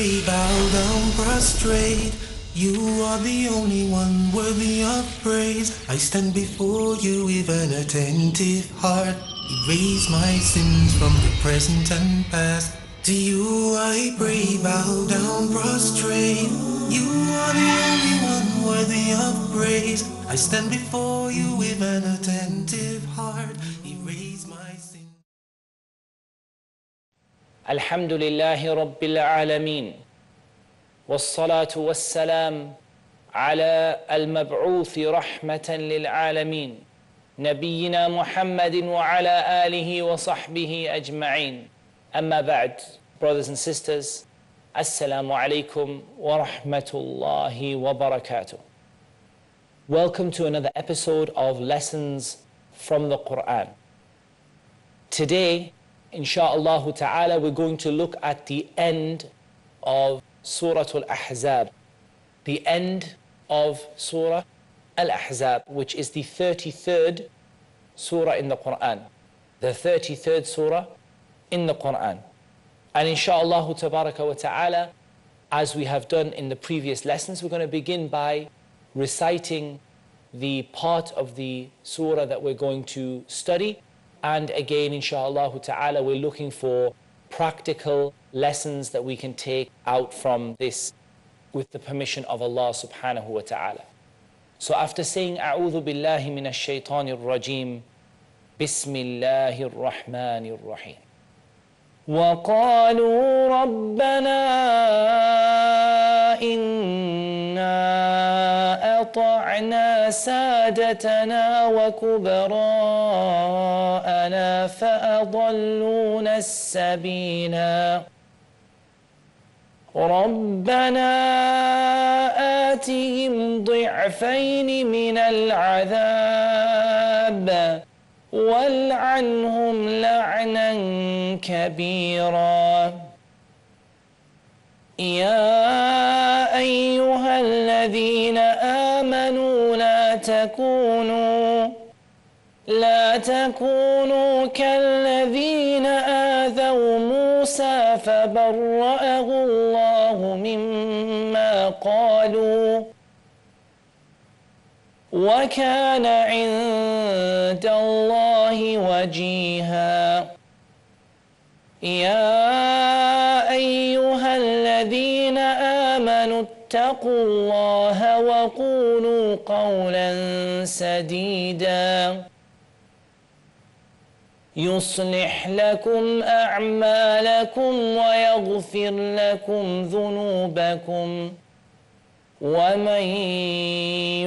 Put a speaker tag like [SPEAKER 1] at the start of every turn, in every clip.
[SPEAKER 1] pray, bow down, prostrate. You are the only one worthy of praise. I stand before you with an attentive heart. Erase my sins from the present and past. To you I pray, bow down, prostrate. You are the only one worthy of praise. I stand before you with an attentive heart. Erase my sins.
[SPEAKER 2] الحمد لله رب العالمين والصلاة والسلام على المبعوث رحمة للعالمين نبينا محمد وعلى آله وصحبه أجمعين. أما بعد, brothers and sisters, Assalamu alaikum wa rahmatullahi wa barakatuh. Welcome to another episode of Lessons from the Quran. Today, Insha'Allah ta'ala, we're going to look at the end of Surah Al-Ahzab. The end of Surah Al-Ahzab, which is the 33rd Surah in the Quran. The 33rd Surah in the Quran. And Insha'Allah tabaraka wa ta'ala, as we have done in the previous lessons, we're going to begin by reciting the part of the surah that we're going to study. And again, Insha'Allah ta'ala, we're looking for practical lessons that we can take out from this with the permission of Allah subhanahu wa ta'ala. So after saying, A'udhu billahi minash shaitanir rajim, Bismillahir Rahmanir Rahim. وَقَالُوا رَبَّنَا إِنَّا أَطَعْنَا سَادَتَنَا وَكُبَرَاءَنَا فَأَضَلُّونَا السَّبِيلَا رَبَّنَا آتِهِمْ ضِعْفَيْنِ مِنَ الْعَذَابِ وَالْعَنْهُمْ لَعْنًا كَبِيرًا يَا أَيُّهَا الَّذِينَ آمَنُوا لا تكونوا كالذين آذوا موسى فبرأه الله مما قالوا وكان عند الله وجيها يا أيها الذين آمنوا اتقوا الله وقولوا قولا سديدا يصلح لكم أعمالكم ويغفر لكم ذنوبكم ومن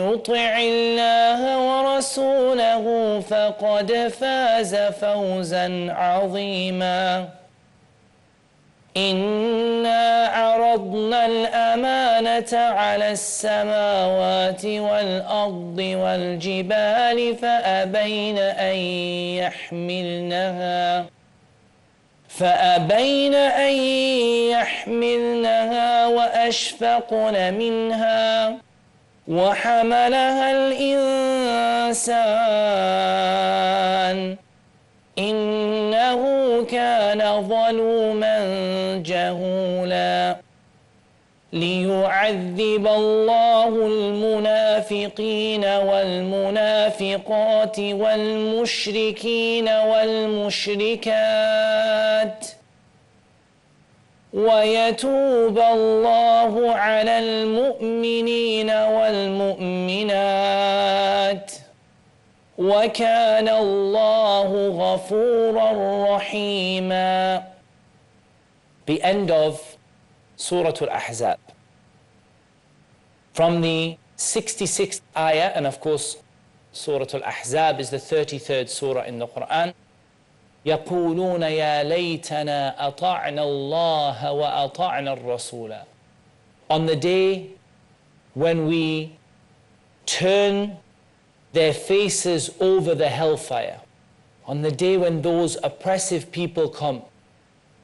[SPEAKER 2] يطع الله ورسوله فقد فاز فوزا عظيما إنا عرضنا الأمانة على السماوات والأرض والجبال فأبين أن يحملنها وأشفقن منها وحملها الإنسان إنه كان ظلوما جهولا ليعذب الله المنافقين والمنافقات والمشركين والمشركات ويتوب الله على المؤمنين والمؤمنات وكان الله غفورا رحيما. The end of Surah Al-Ahzab. From the 66th ayah, and of course Surah Al-Ahzab is the 33rd surah in the Quran. يَقُولُونَ يَا لَيْتَنَا أَطَعْنَا اللَّهَ وَأَطَعْنَا الرَّسُولَ. On the day when we turn their faces over the hellfire, on the day when those oppressive people come,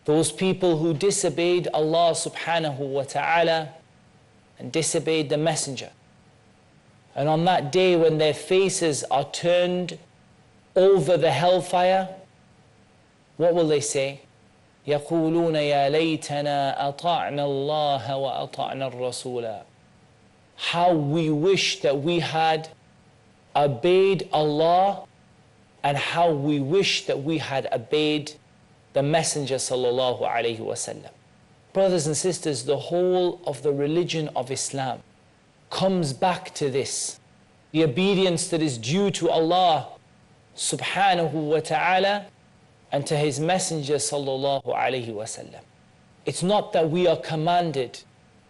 [SPEAKER 2] those people who disobeyed Allah subhanahu wa ta'ala and disobeyed the messenger, and on that day when their faces are turned over the hellfire, what will they say? يقولون يا ليتنا أطعنا الله وأطعنا الرسول. How we wish that we had obeyed Allah, and how we wish that we had obeyed the Messenger sallallahu alaihi wasallam. Brothers and sisters, the whole of the religion of Islam comes back to this. The obedience that is due to Allah subhanahu wa ta'ala and to His Messenger sallallahu alaihi wasallam. It's not that we are commanded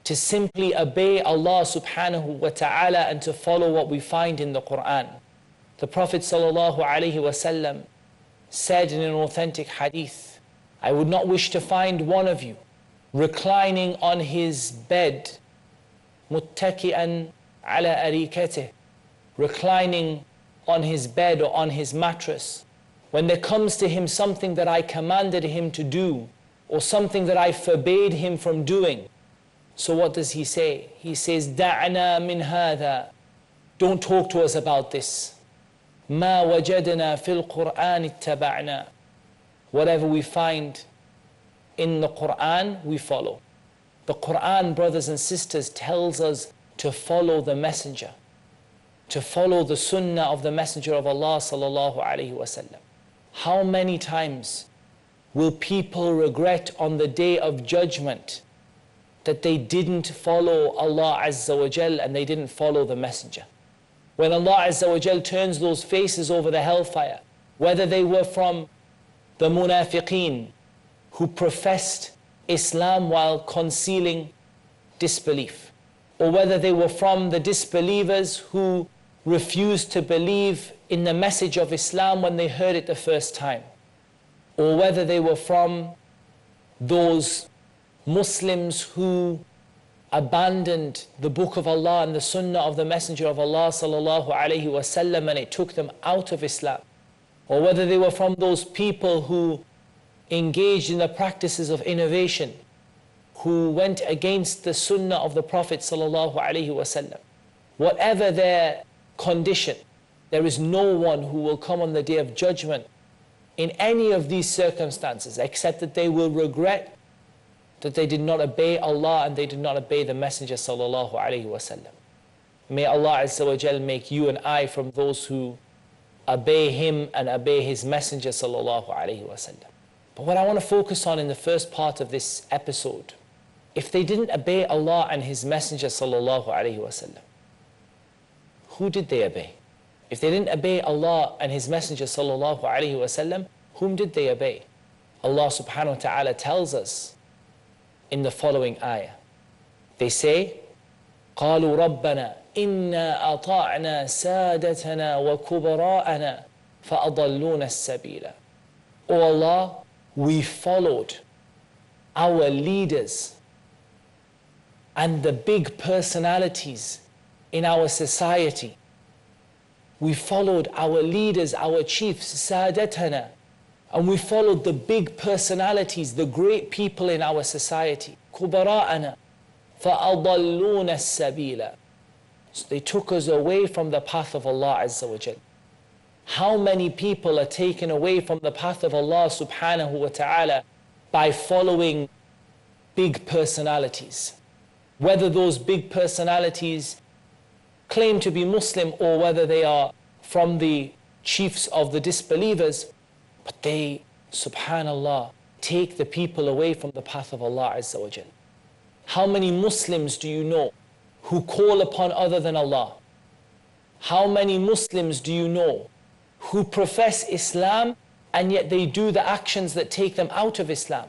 [SPEAKER 2] to simply obey Allah subhanahu wa ta'ala and to follow what we find in the Quran. The Prophet sallallahu alaihi wasallam said in an authentic hadith, I would not wish to find one of you reclining on his bed, muttaki'an ala arikatih, reclining on his bed or on his mattress, when there comes to him something that I commanded him to do or something that I forbade him from doing. So what does he say? He says, da'na min hadha. Don't talk to us about this. Ma wajadna fil Qur'an ittaba'na. Whatever we find in the Quran, we follow. The Quran, brothers and sisters, tells us to follow the Messenger, to follow the Sunnah of the Messenger of Allah sallallahu alaihi wasallam. How many times will people regret on the Day of Judgment that they didn't follow Allah Azza wa Jal and they didn't follow the Messenger? When Allah Azza wa Jal turns those faces over the hellfire, whether they were from the munafiqeen who professed Islam while concealing disbelief, or whether they were from the disbelievers who refused to believe in the message of Islam when they heard it the first time, or whether they were from those Muslims who abandoned the Book of Allah and the Sunnah of the Messenger of Allah sallallahu alaihi wasallam and it took them out of Islam, or whether they were from those people who engaged in the practices of innovation, who went against the Sunnah of the Prophet sallallahu alaihi wasallam. Whatever their condition, there is no one who will come on the Day of Judgment in any of these circumstances except that they will regret that they did not obey Allah and they did not obey the Messenger sallallahu alaihi wasallam. May Allah Azza wa Jal make you and I from those who obey Him and obey His Messenger sallallahu alaihi wasallam. But what I want to focus on in the first part of this episode, if they didn't obey Allah and His Messenger sallallahu alaihi wasallam, who did they obey? If they didn't obey Allah and His Messenger sallallahu alaihi wasallam, whom did they obey? Allah subhanahu wa ta'ala tells us in the following ayah. They say, قالوا ربنا إنا أطعنا سادتنا وكبراءنا فأضلونا السبيل. O Allah, we followed our leaders and the big personalities in our society. We followed our leaders, our chiefs, sadatana, and we followed the big personalities, the great people in our society. Kubara'ana, fa'adalluna as-sabila. So they took us away from the path of Allah Azza wa Jal. How many people are taken away from the path of Allah subhanahu wa ta'ala by following big personalities? Whether those big personalities claim to be Muslim or whether they are from the chiefs of the disbelievers, but they, subhanallah, take the people away from the path of Allah Azza wa Jal. How many Muslims do you know who call upon other than Allah? How many Muslims do you know who profess Islam and yet they do the actions that take them out of Islam,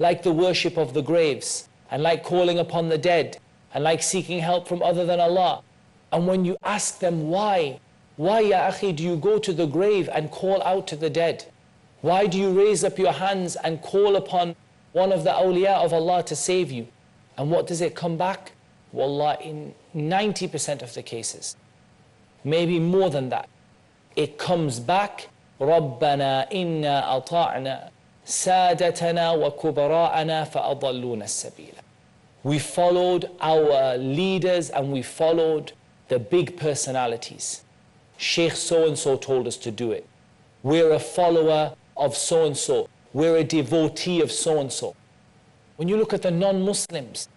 [SPEAKER 2] like the worship of the graves and like calling upon the dead and like seeking help from other than Allah? And when you ask them why ya akhi do you go to the grave and call out to the dead? Why do you raise up your hands and call upon one of the awliya of Allah to save you? And what does it come back? Wallah, in 90% of the cases, maybe more than that, it comes back, رَبَّنَا إِنَّا أَطَعْنَا سَادَتَنَا وَكُبَرَاءَنَا فَأَضَلُّونَ السَّبِيلَ. We followed our leaders and we followed the big personalities. Sheikh so-and-so told us to do it. We're a follower of so-and-so. we're a devotee of so-and-so. When you look at the non-Muslims,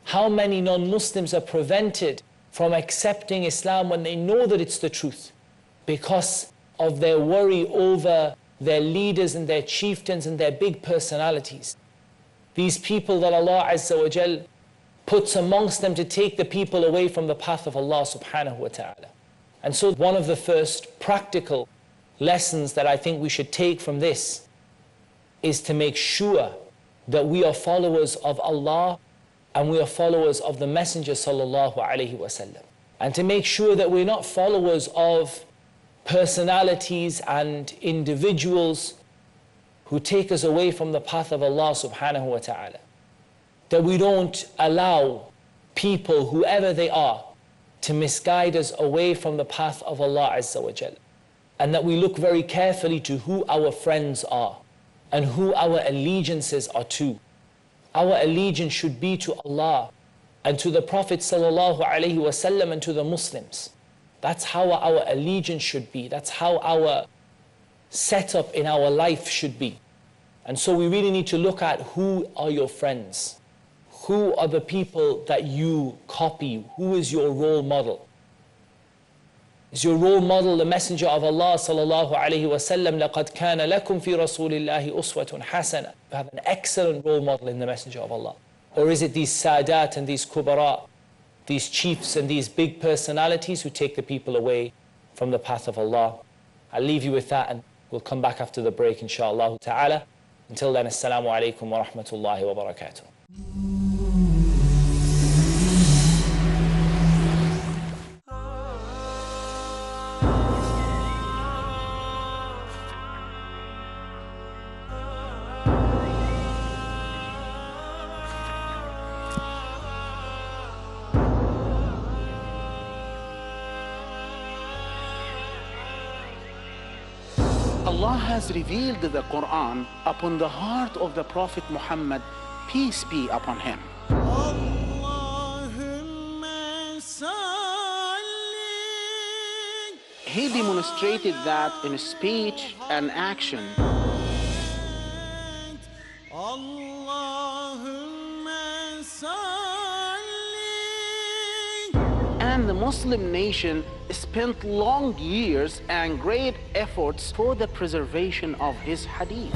[SPEAKER 2] how many non-Muslims are prevented from accepting Islam when they know that it's the truth because of their worry over their leaders and their chieftains and their big personalities. These people that Allah Azza wa Jal puts amongst them to take the people away from the path of Allah subhanahu wa ta'ala. And so one of the first practical lessons that I think we should take from this is to make sure that we are followers of Allah and we are followers of the Messenger sallallahu alaihi wasallam. And to make sure that we're not followers of personalities and individuals who take us away from the path of Allah subhanahu wa ta'ala. That we don't allow people, whoever they are, to misguide us away from the path of Allah Azza wa Jal. And that we look very carefully to who our friends are and who our allegiances are to. Our allegiance should be to Allah and to the Prophet sallallahu alaihi wasallam and to the Muslims. That's how our allegiance should be. That's how our setup in our life should be. And so we really need to look at who are your friends. Who are the people that you copy? Who is your role model? Is your role model the Messenger of Allah sallallahu alaihi wasallam? لَقَدْ كَانَ لَكُمْ فِي رَسُولِ اللَّهِ أُسْوَةٌ حَسَنَةٌ. You have an excellent role model in the Messenger of Allah. Or is it these sadat and these kubara, these chiefs and these big personalities who take the people away from the path of Allah? I'll leave you with that and we'll come back after the break inshaAllah ta'ala. Until then, assalamu alaikum wa rahmatullahi wa barakatuh.
[SPEAKER 3] Allah has revealed the Quran upon the heart of the Prophet Muhammad, peace be upon him. He demonstrated that in speech and action. And the Muslim nation spent long years and great efforts for the preservation of his hadith.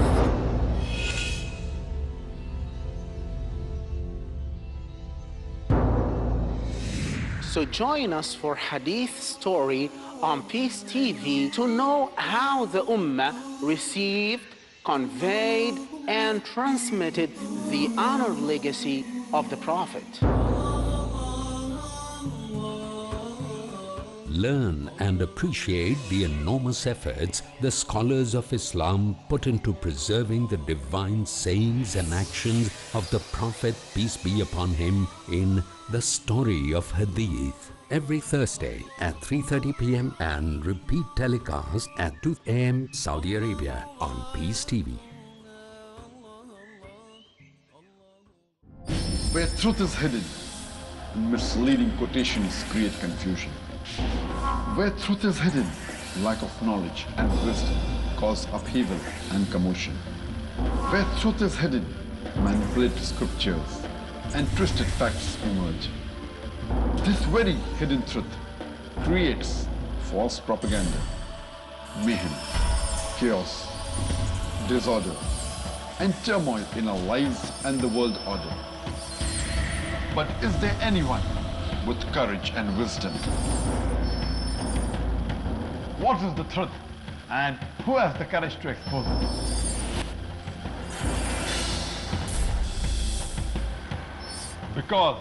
[SPEAKER 3] So join us for Hadith Story on Peace TV to know how the Ummah received, conveyed, and transmitted the honored legacy of the Prophet.
[SPEAKER 4] Learn and appreciate the enormous efforts the scholars of Islam put into preserving the divine sayings and actions of the Prophet, peace be upon him, in The Story of Hadith. Every Thursday at 3:30 p.m. and repeat telecast at 2 a.m. Saudi Arabia on Peace TV.
[SPEAKER 5] Where truth is hidden, misleading quotations create confusion. Where truth is hidden, lack of knowledge and wisdom cause upheaval and commotion. Where truth is hidden, manipulated scriptures and twisted facts emerge. This very hidden truth creates false propaganda, mayhem, chaos, disorder, and turmoil in our lives and the world order. But is there anyone with courage and wisdom? What is the truth and who has the courage to expose it? Because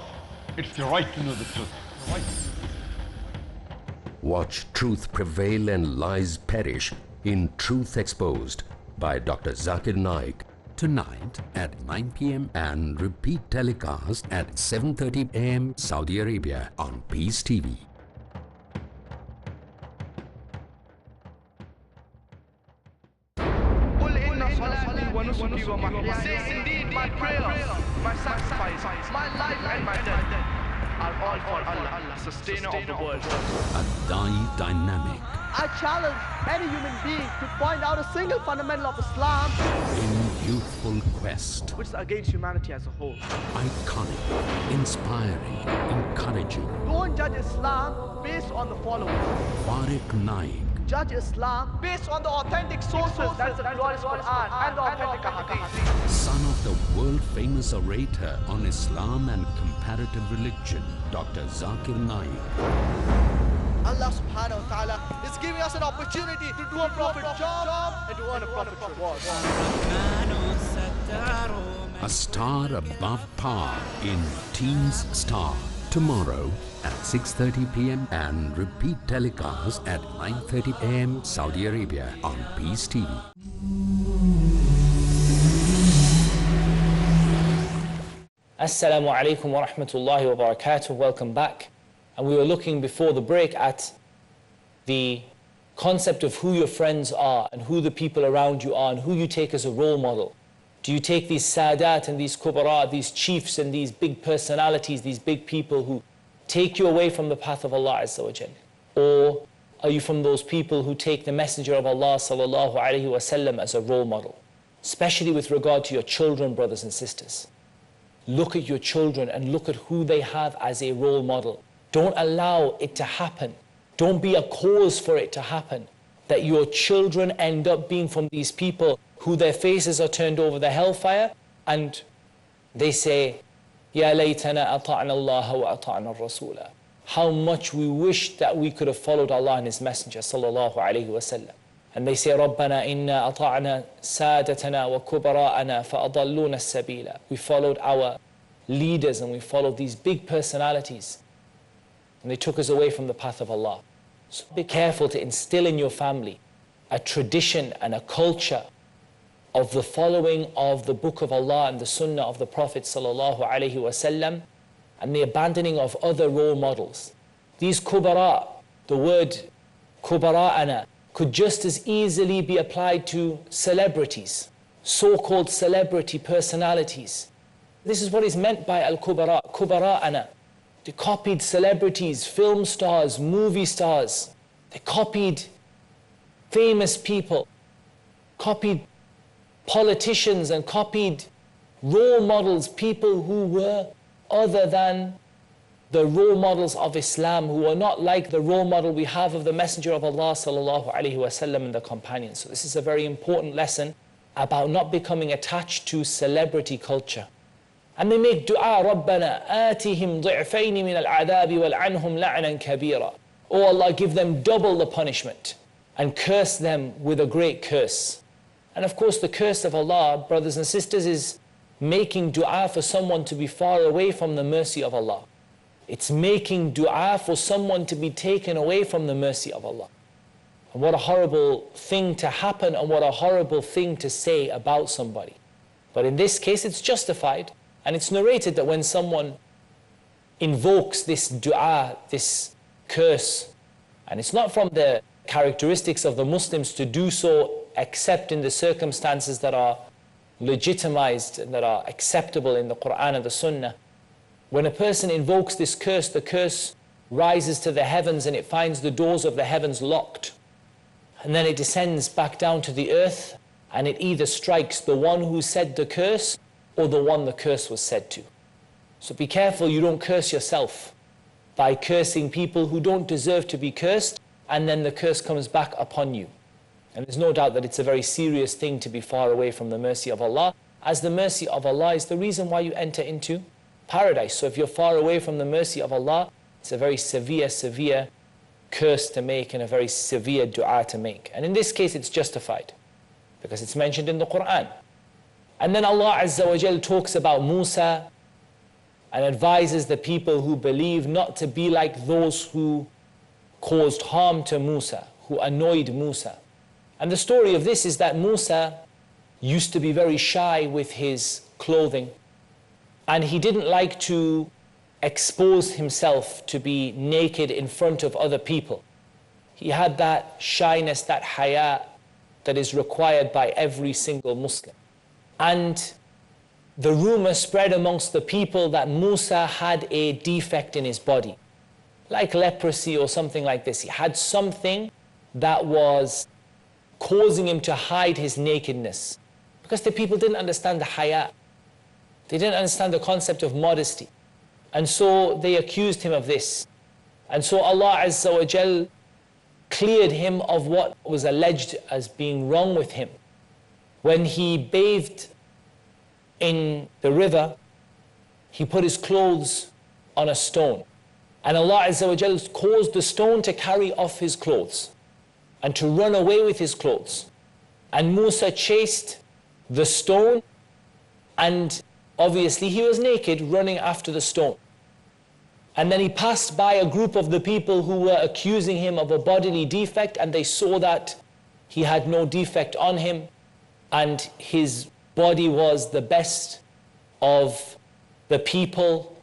[SPEAKER 5] it's your right to know the truth.
[SPEAKER 4] Watch truth prevail and lies perish in Truth Exposed by Dr. Zakir Naik. Tonight at 9 p.m. and repeat telecast at 7:30 a.m. Saudi Arabia on Peace TV.
[SPEAKER 6] Say indeed my prayer, my sacrifice, my life and my death are all for Allah, sustainer of the world.
[SPEAKER 4] A dynamic,
[SPEAKER 6] I challenge any human being to point out a single fundamental of Islam
[SPEAKER 4] In youthful quest,
[SPEAKER 6] which is against humanity as a whole.
[SPEAKER 4] iconic, inspiring, encouraging,
[SPEAKER 6] Don't judge Islam based on the following.
[SPEAKER 4] Farik Naik,
[SPEAKER 6] Judge Islam based on the authentic sources, that is the glorious Quran and the authentic Hadith.
[SPEAKER 4] son of the world-famous orator on Islam and comparative religion, Dr. Zakir Naik.
[SPEAKER 6] Allah subhanahu wa ta'ala is giving us an opportunity to do a prophet job and to earn a prophet's reward.
[SPEAKER 4] A star above par in Teens Star. Tomorrow at 6:30 p.m. and repeat telecast at 9:30 a.m. Saudi Arabia on Peace TV.
[SPEAKER 2] Assalamu alaikum wa rahmatullahi wa barakatuh. Welcome back. And we were looking before the break at the concept of who your friends are and who the people around you are and who you take as a role model. Do you take these sadat and these kubara, these chiefs and these big personalities, these big people who take you away from the path of Allah Azza wa Jal? Or are you from those people who take the Messenger of Allah sallallahu alaihi wasallam as a role model? Especially with regard to your children, brothers and sisters. Look at your children and look at who they have as a role model. Don't allow it to happen. Don't be a cause for it to happen. That your children end up being from these people who their faces are turned over the hellfire and they say, Ya laytana ata'na Allah wa ata'na al-Rasula. How much we wish that we could have followed Allah and His Messenger sallallahu alayhi wa sallam. And they say, Rabbana inna ata'na sadatana wa kubara'ana fa'adalluna as-sabila. We followed our leaders and we followed these big personalities. And they took us away from the path of Allah. So be careful to instill in your family a tradition and a culture of the following of the Book of Allah and the Sunnah of the Prophet sallallahu alaihi wasallam, and the abandoning of other role models. These kubara, the word kubara'ana, could just as easily be applied to celebrities, so-called celebrity personalities. This is what is meant by al-kubara, kubara'ana. They copied celebrities, film stars, movie stars. They copied famous people, copied politicians and copied role models, people who were other than the role models of Islam, who are not like the role model we have of the Messenger of Allah sallallahu alaihi wasallam and the companions. So this is a very important lesson about not becoming attached to celebrity culture. And they make dua, رَبَّنَا آتِهِمْ ضِعْفَيْنِ مِنَ الْعَذَابِ وَالْعَنْهُمْ لَعْنًا كَبِيرًا. Oh Allah, give them double the punishment and curse them with a great curse. And of course the curse of Allah, brothers and sisters, is making dua for someone to be far away from the mercy of Allah. It's making dua for someone to be taken away from the mercy of Allah. And what a horrible thing to happen and what a horrible thing to say about somebody. But in this case it's justified. And it's narrated that when someone invokes this dua, this curse, and it's not from the characteristics of the Muslims to do so except in the circumstances that are legitimized and that are acceptable in the Quran and the Sunnah. When a person invokes this curse, the curse rises to the heavens and it finds the doors of the heavens locked. And then it descends back down to the earth and it either strikes the one who said the curse or the one the curse was said to. So be careful you don't curse yourself by cursing people who don't deserve to be cursed, and then the curse comes back upon you. And there's no doubt that it's a very serious thing to be far away from the mercy of Allah, as the mercy of Allah is the reason why you enter into paradise. So if you're far away from the mercy of Allah, it's a very severe curse to make and a very severe dua to make. And in this case it's justified because it's mentioned in the Quran. And then Allah Azza wa Jal talks about Musa and advises the people who believe not to be like those who caused harm to Musa, who annoyed Musa. And the story of this is that Musa used to be very shy with his clothing, and he didn't like to expose himself to be naked in front of other people. He had that shyness, that haya that is required by every single Muslim. And the rumor spread amongst the people that Musa had a defect in his body, like leprosy or something like this. He had something that was causing him to hide his nakedness. Because the people didn't understand the haya. They didn't understand the concept of modesty. And so they accused him of this. And so Allah Azza wa Jal cleared him of what was alleged as being wrong with him. When he bathed in the river, he put his clothes on a stone. And Allah Azza wa Jal caused the stone to carry off his clothes and to run away with his clothes. And Musa chased the stone, and obviously he was naked running after the stone. And then he passed by a group of the people who were accusing him of a bodily defect, and they saw that he had no defect on him and his body was the best of the people,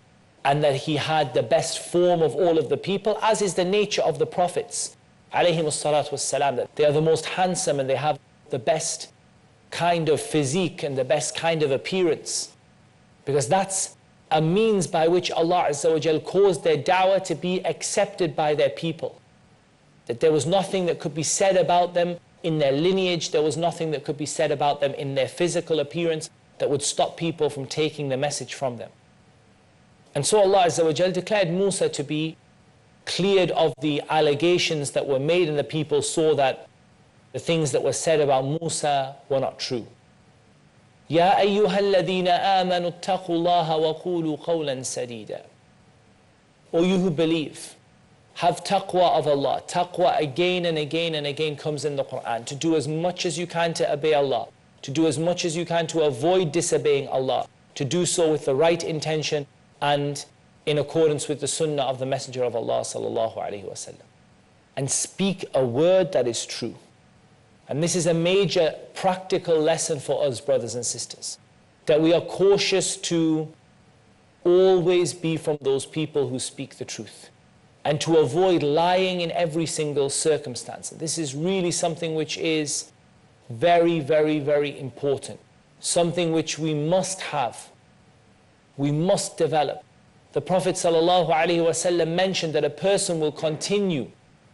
[SPEAKER 2] and that he had the best form of all of the people, as is the nature of the prophets, alayhimus salatu wassalam, that they are the most handsome and they have the best kind of physique and the best kind of appearance. Because that's a means by which Allah Azza wa Jal caused their da'wah to be accepted by their people. That there was nothing that could be said about them in their lineage, there was nothing that could be said about them in their physical appearance that would stop people from taking the message from them. And so Allah Azza wa Jal declared Musa to be cleared of the allegations that were made, and the people saw that the things that were said about Musa were not true. يا أيها الذين آمنوا اتقوا الله وقولوا قولا سديدا. O you who believe, have taqwa of Allah. Taqwa again and again and again comes in the Quran. To do as much as you can to obey Allah. To do as much as you can to avoid disobeying Allah. To do so with the right intention and in accordance with the sunnah of the Messenger of Allah sallallahu alaihi wasallam. And speak a word that is true. And this is a major practical lesson for us, brothers and sisters, that we are cautious to always be from those people who speak the truth and to avoid lying in every single circumstance. This is really something which is very, very, very important, something which we must have, we must develop. The Prophet ﷺ mentioned that a person will continue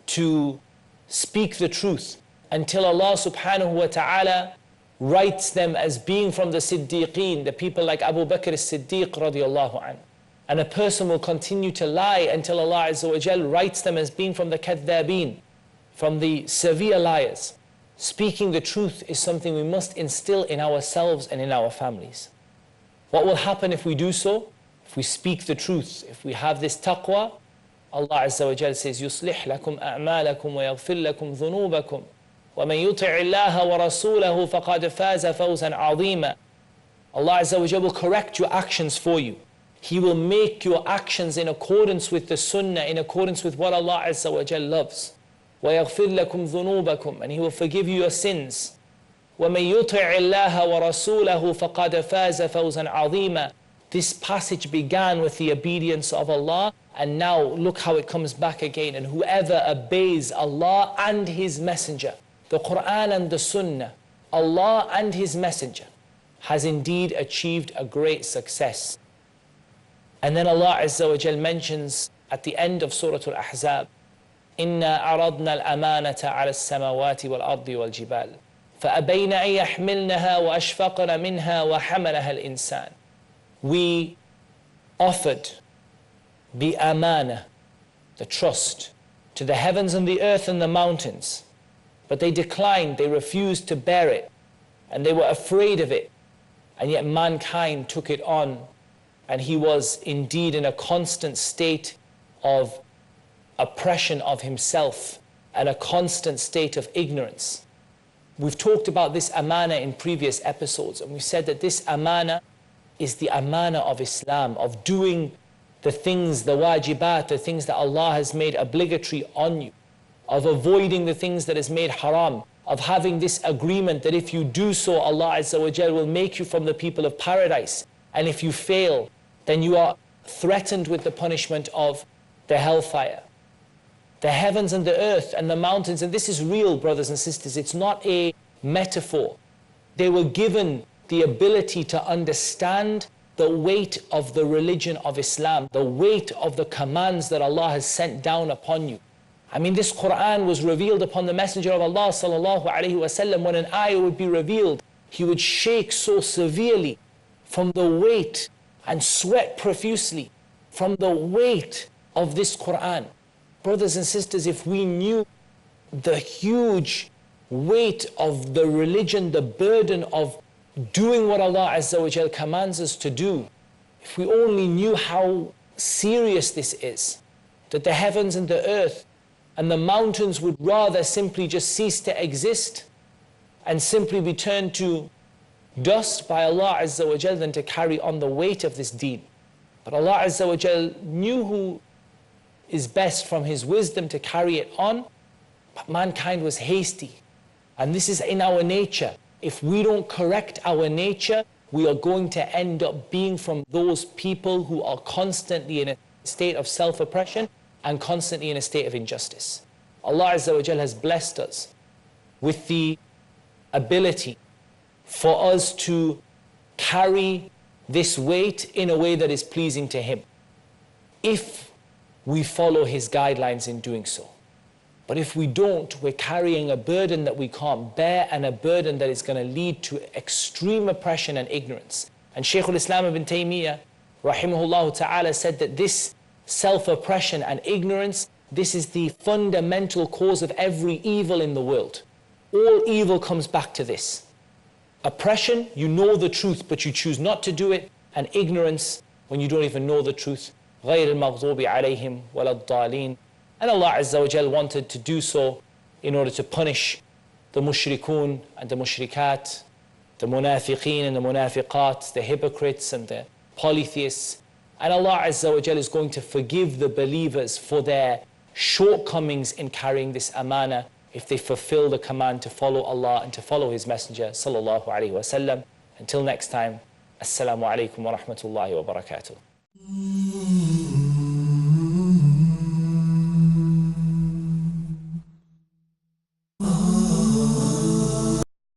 [SPEAKER 2] to speak the truth until Allah subhanahu wa ta'ala writes them as being from the Siddiqeen, the people like Abu Bakr as-Siddiq radiallahu anhu. And a person will continue to lie until Allah Azza wa Jal writes them as being from the Kadhabeen, from the severe liars. Speaking the truth is something we must instill in ourselves and in our families. What will happen if we do so? If we speak the truth, if we have this taqwa, Allah Azza wa Jal says, يُصْلِحْ لَكُمْ أَعْمَالَكُمْ وَيَغْفِرْ لَكُمْ ذُنُوبَكُمْ وَمَنْ يُطِعِ اللَّهَ وَرَسُولَهُ فَقَدْ فَازَ فَوْزًا عَظِيمًا. Allah Azza wa Jal will correct your actions for you. He will make your actions in accordance with the sunnah, in accordance with what Allah Azza wa Jal loves. وَيَغْفِرْ لَكُمْ ذُنُوبَكُمْ, and He will forgive you your sins. وَمَنْ يُطِعِ اللَّهَ وَرَسُولَهُ فَقَدْ فَازَ فَوْزًا عَظِيمًا. This passage began with the obedience of Allah, and now look how it comes back again. And whoever obeys Allah and His Messenger, the Quran and the Sunnah, Allah and His Messenger, has indeed achieved a great success. And then Allah Azza wa Jal mentions at the end of Surah Al-Ahzab, إِنَّا عَرَضْنَا الْأَمَانَةَ عَلَى السَّمَوَاتِ وَالْأَرْضِ وَالْجِبَالِ فَأَبَيْنَ أَن يَحْمِلْنَهَا وَأَشْفَقْنَ مِنْهَا وَحَمَلَهَا الْإِنسَانِ. We offered the amana, the trust, to the heavens and the earth and the mountains, but they declined, they refused to bear it, and they were afraid of it, and yet mankind took it on, and he was indeed in a constant state of oppression of himself and a constant state of ignorance. We've talked about this amana in previous episodes, and we said that this amana is the amana of Islam, of doing the things, the wajibat, the things that Allah has made obligatory on you, of avoiding the things that is made haram, of having this agreement that if you do so, Allah Azza wa Jal will make you from the people of paradise, and if you fail, then you are threatened with the punishment of the hellfire. The heavens and the earth and the mountains, and this is real, brothers and sisters, it's not a metaphor. They were given the ability to understand the weight of the religion of Islam, the weight of the commands that Allah has sent down upon you. I mean, this Quran was revealed upon the Messenger of Allah sallallahu alaihi wasallam. When an ayah would be revealed, he would shake so severely from the weight and sweat profusely from the weight of this Quran. Brothers and sisters, if we knew the huge weight of the religion, the burden of doing what Allah Azza wa Jal commands us to do, if we only knew how serious this is, that the heavens and the earth and the mountains would rather simply just cease to exist and simply be turned to dust by Allah Azza wa Jal than to carry on the weight of this deen. But Allah Azza wa Jal knew who is best from His wisdom to carry it on, but mankind was hasty. And this is in our nature. If we don't correct our nature, we are going to end up being from those people who are constantly in a state of self-oppression and constantly in a state of injustice. Allah Azza wa Jal has blessed us with the ability for us to carry this weight in a way that is pleasing to Him, if we follow His guidelines in doing so. But if we don't, we're carrying a burden that we can't bear and a burden that is going to lead to extreme oppression and ignorance. And Shaykh al-Islam ibn Taymiyyah, rahimahullah ta'ala, said that this self-oppression and ignorance, this is the fundamental cause of every evil in the world. All evil comes back to this. Oppression, you know the truth, but you choose not to do it. And ignorance, when you don't even know the truth. غَيْرِ الْمَغْضُوبِ عَلَيْهِمْ وَلَا الضَّالِينَ. And Allah Azza wa Jal wanted to do so in order to punish the mushrikun and the mushrikat, the munafiqeen and the munafiqat, the hypocrites and the polytheists. And Allah Azza wa Jal is going to forgive the believers for their shortcomings in carrying this amana if they fulfill the command to follow Allah and to follow His Messenger sallallahu alaihi wasallam. Until next time, Assalamu alaikum wa rahmatullahi wa barakatuh.